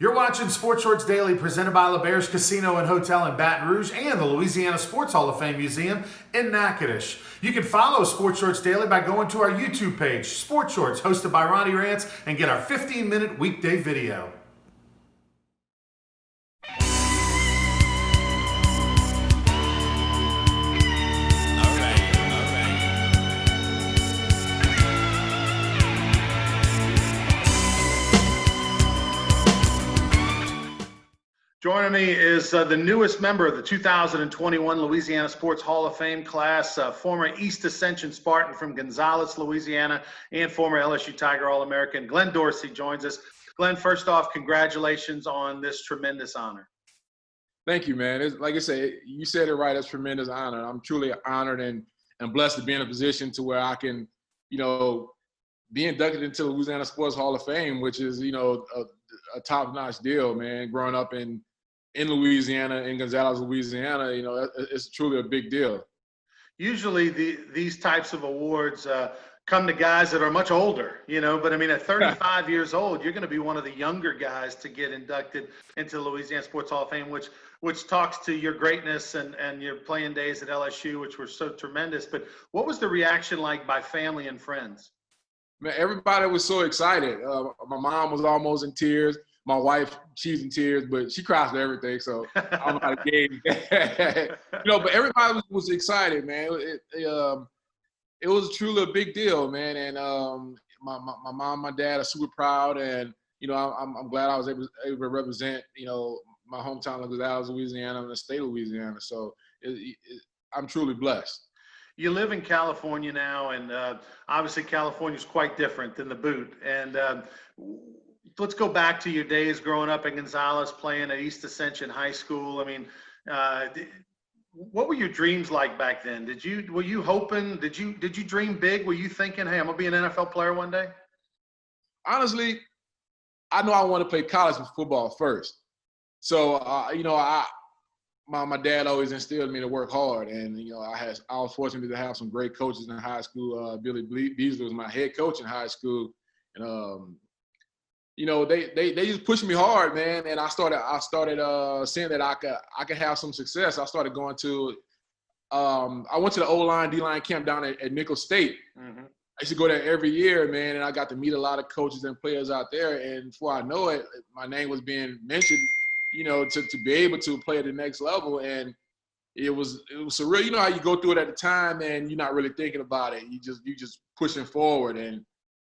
You're watching Sports Shorts Daily, presented by LeBear's Casino and Hotel in Baton Rouge and the Louisiana Sports Hall of Fame Museum in Natchitoches. You can follow Sports Shorts Daily by going to our YouTube page, Sports Shorts, hosted by Ronnie Rantz, and get our 15-minute weekday video. Joining me is the newest member of the 2021 Louisiana Sports Hall of Fame class, former East Ascension Spartan from Gonzales, Louisiana, and former LSU Tiger All-American. Glenn Dorsey joins us. Glenn, first off, congratulations on this tremendous honor. Thank you, man. Like I say, you said it right. It's a tremendous honor. I'm truly honored and blessed to be in a position to where I can, be inducted into the Louisiana Sports Hall of Fame, which is, a top-notch deal, man. Growing up in Louisiana, in Gonzales, Louisiana, it's truly a big deal. Usually these types of awards come to guys that are much older, but I mean, at 35 years old, you're going to be one of the younger guys to get inducted into the Louisiana Sports Hall of Fame, which talks to your greatness and your playing days at LSU, which were so tremendous. But what was the reaction like by family and friends? Man, everybody was so excited. My mom was almost in tears. My wife, she's in tears, but she cries for everything, so I'm not a game. But everybody was excited, man. It was truly a big deal, man. And my mom, my dad are super proud, and I'm glad I was able to represent my hometown of Gonzales, Louisiana, and the state of Louisiana. So I'm truly blessed. You live in California now, and obviously California is quite different than the boot. And let's go back to your days growing up in Gonzales, playing at East Ascension High School. I mean, what were your dreams like back then? Were you hoping? Did you dream big? Were you thinking, hey, I'm gonna be an NFL player one day? Honestly, I know I want to play college football first. So my dad always instilled me to work hard, and I was fortunate to have some great coaches in high school. Billy Beasley was my head coach in high school, and they just pushed me hard, man. And I started seeing that I could have some success. I started going to I went to the O-line, D-line camp down at Nicholls State. Mm-hmm. I used to go there every year, man, and I got to meet a lot of coaches and players out there. And before I know it, my name was being mentioned, to be able to play at the next level. And it was surreal. How you go through it at the time, and you're not really thinking about it. You just pushing forward. And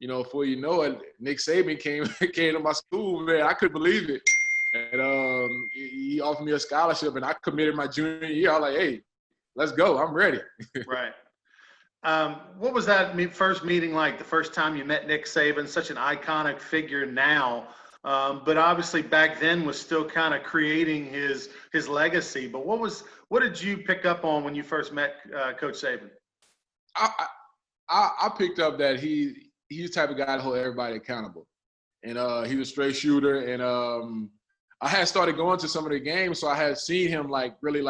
before you know it, Nick Saban came to my school, man. I couldn't believe it. And he offered me a scholarship, and I committed my junior year. I was like, hey, let's go. I'm ready. Right. What was that first meeting like, the first time you met Nick Saban, such an iconic figure now, but obviously back then was still kind of creating his legacy. But what did you pick up on when you first met Coach Saban? I picked up that he's the type of guy to hold everybody accountable. And he was a straight shooter. And I had started going to some of the games, so I had seen him really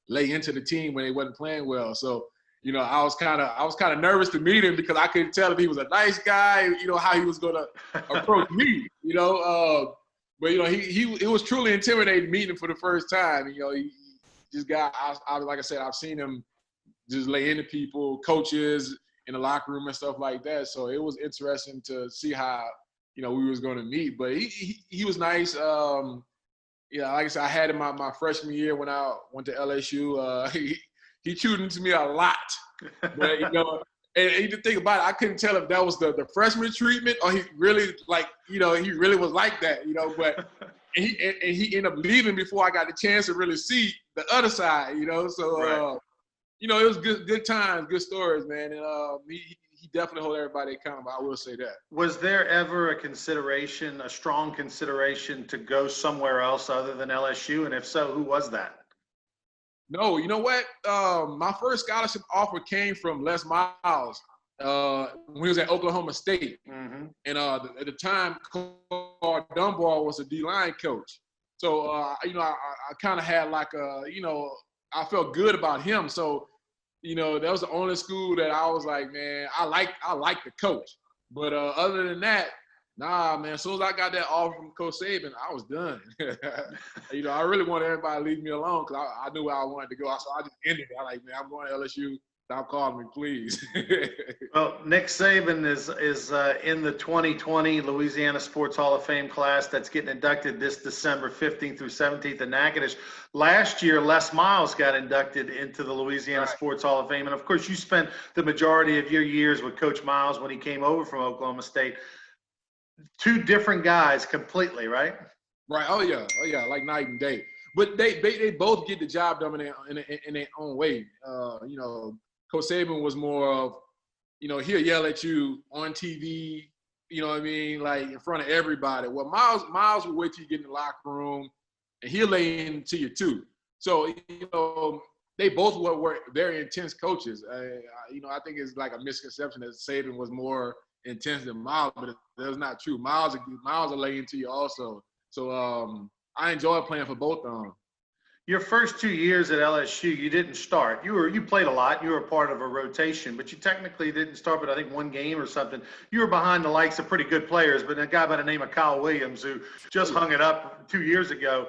lay into the team when they wasn't playing well. So, I was kind of nervous to meet him because I couldn't tell if he was a nice guy, how he was going to approach me, But it was truly intimidating meeting him for the first time. This guy, like I said, I've seen him just lay into people, coaches in the locker room and stuff like that. So it was interesting to see how, we was going to meet. But he was nice. Like I said, I had him my freshman year when I went to LSU. He chewed into me a lot. But, and the thing about it, I couldn't tell if that was the freshman treatment or he really he really was like that, But and he ended up leaving before I got the chance to really see the other side, So, right. It was good times, good stories, man. And he definitely hold everybody accountable. I will say that. Was there ever a strong consideration to go somewhere else other than LSU? And if so, who was that? No, you know what? My first scholarship offer came from Les Miles when he was at Oklahoma State. Mm-hmm. And at the time, Coach Dunbar was a D-line coach. So, I kind of had I felt good about him. So, that was the only school that I was like, man, I like the coach. But other than that, Nah, man. As soon as I got that offer from Coach Saban, I was done. I really wanted everybody to leave me alone because I knew where I wanted to go. So I just ended it. I like, man, I'm going to LSU. Stop calling me, please. Well, Nick Saban is in the 2020 Louisiana Sports Hall of Fame class that's getting inducted this December 15th through 17th in Natchitoches. Last year, Les Miles got inducted into the Louisiana Sports Hall of Fame. And, of course, you spent the majority of your years with Coach Miles when he came over from Oklahoma State. Two different guys completely, right? Right. Oh yeah, like night and day. But they both get the job done in their own way. Coach Saban was more of, he'll yell at you on TV, you know what I mean, like in front of everybody. Well, Miles will wait till you get in the locker room, and he'll lay into you too. So, they both were very intense coaches. I think it's like a misconception that Saban was more intense than Miles, but that's not true. Miles will lay into you also. So I enjoyed playing for both of them. Your first 2 years at LSU, you didn't start. You played a lot. You were a part of a rotation, but you technically didn't start but I think one game or something. You were behind the likes of pretty good players, but a guy by the name of Kyle Williams who just hung it up 2 years ago.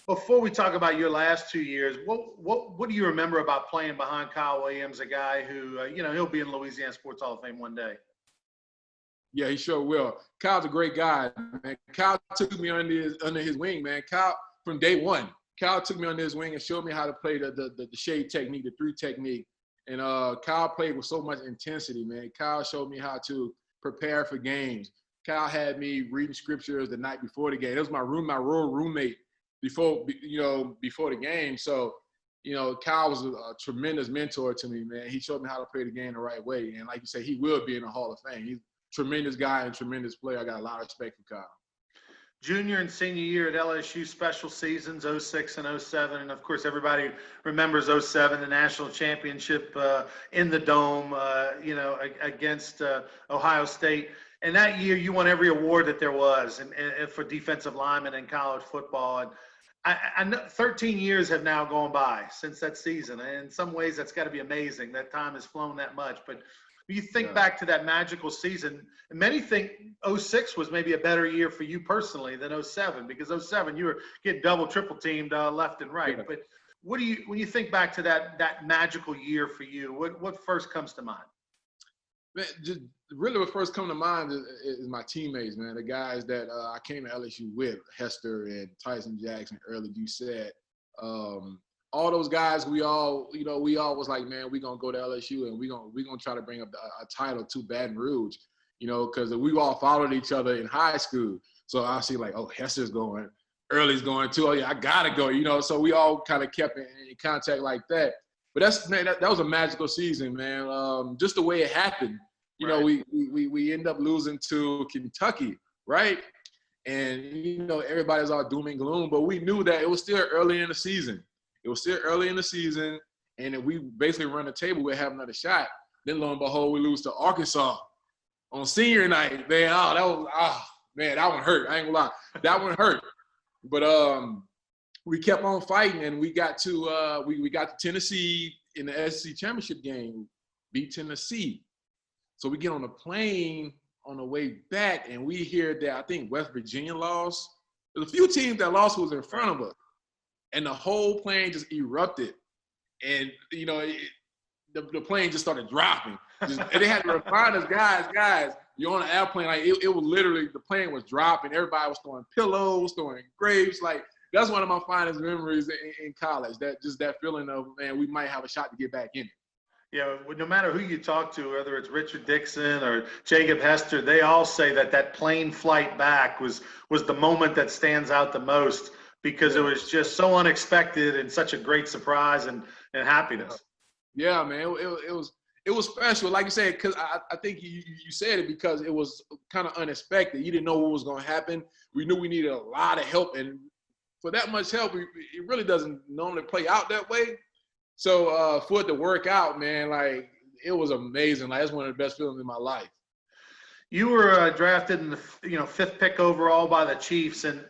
Before we talk about your last 2 years, what do you remember about playing behind Kyle Williams, a guy who, he'll be in Louisiana Sports Hall of Fame one day? Yeah, he sure will. Kyle's a great guy, man. Kyle took me under his wing, man. Kyle, from day one, Kyle took me under his wing and showed me how to play the shade technique, the three technique. And Kyle played with so much intensity, man. Kyle showed me how to prepare for games. Kyle had me reading scriptures the night before the game. That was my rural roommate before the game. So, Kyle was a tremendous mentor to me, man. He showed me how to play the game the right way. And like you said, he will be in the Hall of Fame. He's a tremendous guy and tremendous player. I got a lot of respect for Kyle. Junior and senior year at LSU, special seasons, 06 and 07. And, of course, everybody remembers 07, the national championship in the Dome, against Ohio State. And that year you won every award that there was and for defensive linemen in college football. And I know 13 years have now gone by since that season. And in some ways that's got to be amazing. That time has flown that much. But you think back to that magical season, and many think 06 was maybe a better year for you personally than 07, because 07 you were getting double, triple teamed left and right. But when you think back to that magical year for you, what first comes to mind? Man, just really what first comes to mind is my teammates, man. The guys that I came to LSU with, Hester and Tyson Jackson, Early Doucette. All those guys, we all was like, man, we're going to go to LSU and we're gonna try to bring up a title to Baton Rouge, because we all followed each other in high school. So I see like, oh, Hester's going, Early's going too. Oh, yeah, I got to go, So we all kind of kept in contact like that. But that was a magical season, man. Just the way it happened. We end up losing to Kentucky, right? And, everybody's all doom and gloom. But we knew that it was still early in the season. And if we basically run the table, we'll have another shot. Then lo and behold, we lose to Arkansas on senior night. Man, that one hurt. I ain't gonna lie, that one hurt. But we kept on fighting, and we got to we got to Tennessee in the SEC championship game, beat Tennessee. So we get on the plane on the way back, and we hear that I think West Virginia lost. There's a few teams that lost who was in front of us. And the whole plane just erupted. And, the plane just started dropping. And they had to remind us, guys, you're on an airplane. Like, it was literally, the plane was dropping. Everybody was throwing pillows, throwing grapes. Like, that's one of my finest memories in college, that feeling of, man, we might have a shot to get back in it. Yeah, no matter who you talk to, whether it's Richard Dixon or Jacob Hester, they all say that plane flight back was the moment that stands out the most, because it was just so unexpected and such a great surprise and happiness. Yeah, man, it was special. Like you said, because I think you said it because it was kind of unexpected. You didn't know what was going to happen. We knew we needed a lot of help, and for that much help, it really doesn't normally play out that way. So for it to work out, man, like, it was amazing. Like, it's one of the best feelings in my life. You were drafted in the 5th pick overall by the Chiefs, and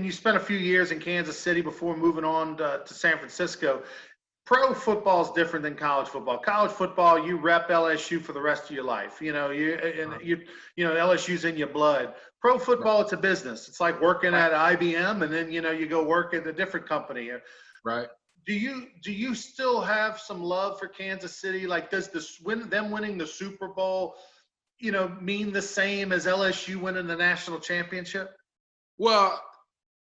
you spent a few years in Kansas City before moving on to San Francisco. pro football is different than college football. College football, you rep LSU for the rest of your life. You know, LSU's in your blood. Pro football, it's a business. It's like working at IBM, and then you go work at a different company. Right. Do you still have some love for Kansas City? Like, does them winning the Super Bowl, mean the same as LSU winning the national championship? Well,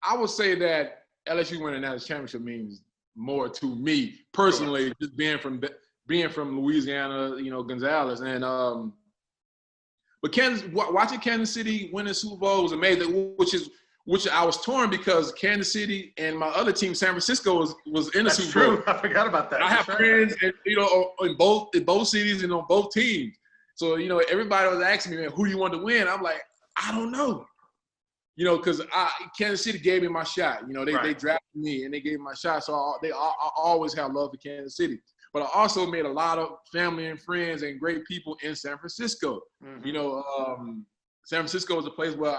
I would say that LSU winning that championship means more to me personally, just being from Louisiana, Gonzales, and but watching Kansas City win the Super Bowl was amazing. Which I was torn because Kansas City and my other team, San Francisco, was in the Super Bowl. That's true. I forgot about that. I have friends, in both cities and on both teams. So everybody was asking me, man, who do you want to win? I'm like, I don't know. Because Kansas City gave me my shot. They drafted me and they gave me my shot. So I always have love for Kansas City. But I also made a lot of family and friends and great people in San Francisco. Mm-hmm. San Francisco was a place where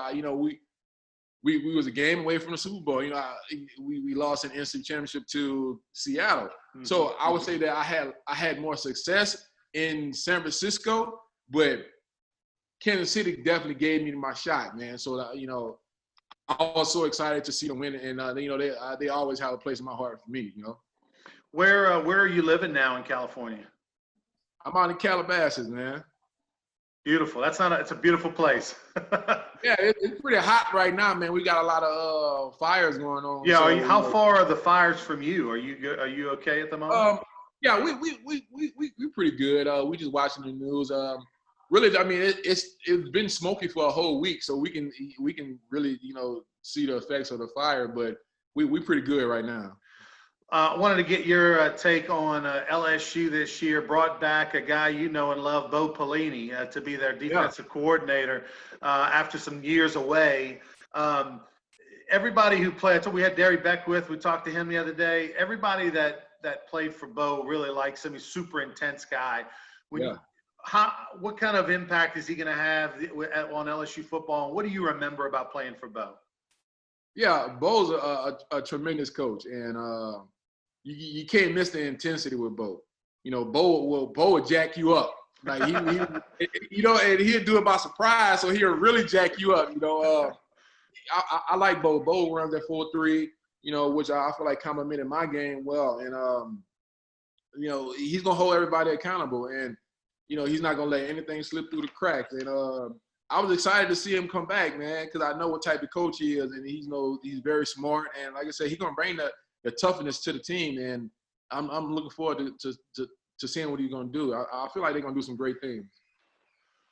we was a game away from the Super Bowl. We lost an instant championship to Seattle. Mm-hmm. So I would say that I had more success in San Francisco, but Kansas City definitely gave me my shot, man. So I was so excited to see them win, and they always have a place in my heart for me. Where are you living now in California? I'm out in Calabasas, man. Beautiful. It's a beautiful place. Yeah, it's pretty hot right now, man. We got a lot of fires going on. Yeah. So, how far are the fires from you? Are you good? Are you okay at the moment? Yeah, we pretty good. We just watching the news. Really, I mean, it's been smoky for a whole week, so we can really see the effects of the fire. But we pretty good right now. I wanted to get your take on LSU this year. Brought back a guy you know and love, Bo Pelini, to be their defensive coordinator after some years away. Everybody who played, so we had Derry Beckwith. We talked to him the other day. Everybody that played for Bo really likes him. He's a super intense guy. What kind of impact is he going to have on LSU football? And what do you remember about playing for Bo? Yeah, Bo's a tremendous coach, and you can't miss the intensity with Bo. Bo will jack you up. Like he and he'll do it by surprise, so he'll really jack you up. I like Bo. Bo runs that 4-3, which I feel like complemented my game well, and he's gonna hold everybody accountable, and he's not gonna let anything slip through the cracks. And I was excited to see him come back, man, because I know what type of coach he is, and he's very smart. And like I said, he's gonna bring the toughness to the team, and I'm looking forward to seeing what he's gonna do. I feel like they're gonna do some great things.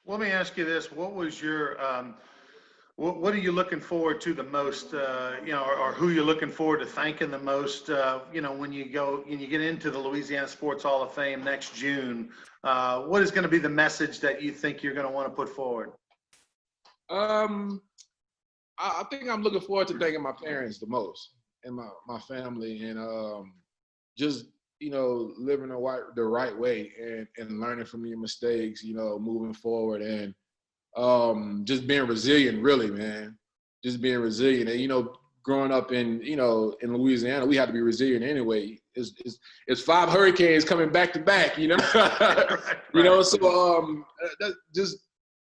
Let me ask you this: what was your what are you looking forward to the most? Or who you're looking forward to thanking the most? When you get into the Louisiana Sports Hall of Fame next June, what is going to be the message that you think you're going to want to put forward? I think I'm looking forward to thanking my parents the most, and my family, and just living the right way, and learning from your mistakes, moving forward, and just being resilient, really, man. Just being resilient, and growing up in Louisiana, we had to be resilient anyway. It's 5 hurricanes coming back to back, Right. So that just.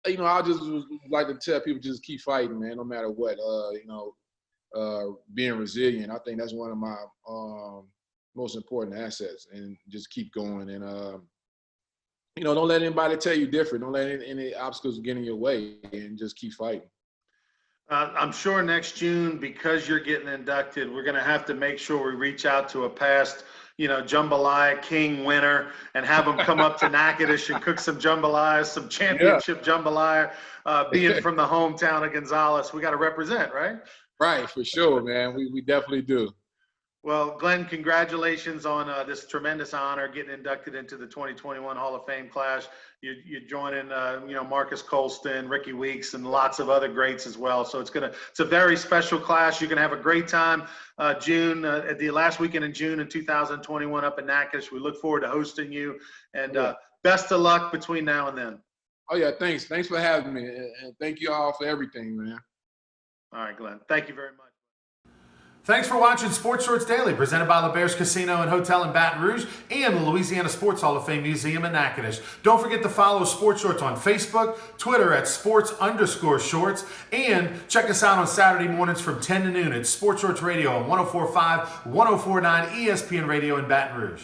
I just like to tell people just keep fighting, man, no matter what. Being resilient, I think that's one of my most important assets, and just keep going. And, don't let anybody tell you different. Don't let any obstacles get in your way, and just keep fighting. I'm sure next June, because you're getting inducted, we're going to have to make sure we reach out to a past jambalaya king winner and have them come up to Natchitoches and cook some jambalaya, some championship jambalaya. Being from the hometown of Gonzales, we got to represent, right? Right, for sure, man. We definitely do. Well, Glenn, congratulations on this tremendous honor, getting inducted into the 2021 Hall of Fame class. You're joining, Marcus Colston, Ricky Weeks, and lots of other greats as well. So it's a very special class. You're gonna have a great time. June, at the last weekend in June in 2021 up in Natchitoches. We look forward to hosting you, and best of luck between now and then. Oh yeah, thanks for having me, and thank you all for everything, man. All right, Glenn. Thank you very much. Thanks for watching Sports Shorts Daily, presented by LeBear's Casino and Hotel in Baton Rouge and the Louisiana Sports Hall of Fame Museum in Natchitoches. Don't forget to follow Sports Shorts on Facebook, Twitter at sports_shorts, and check us out on Saturday mornings from 10 to noon at Sports Shorts Radio on 104.5, 104.9 ESPN Radio in Baton Rouge.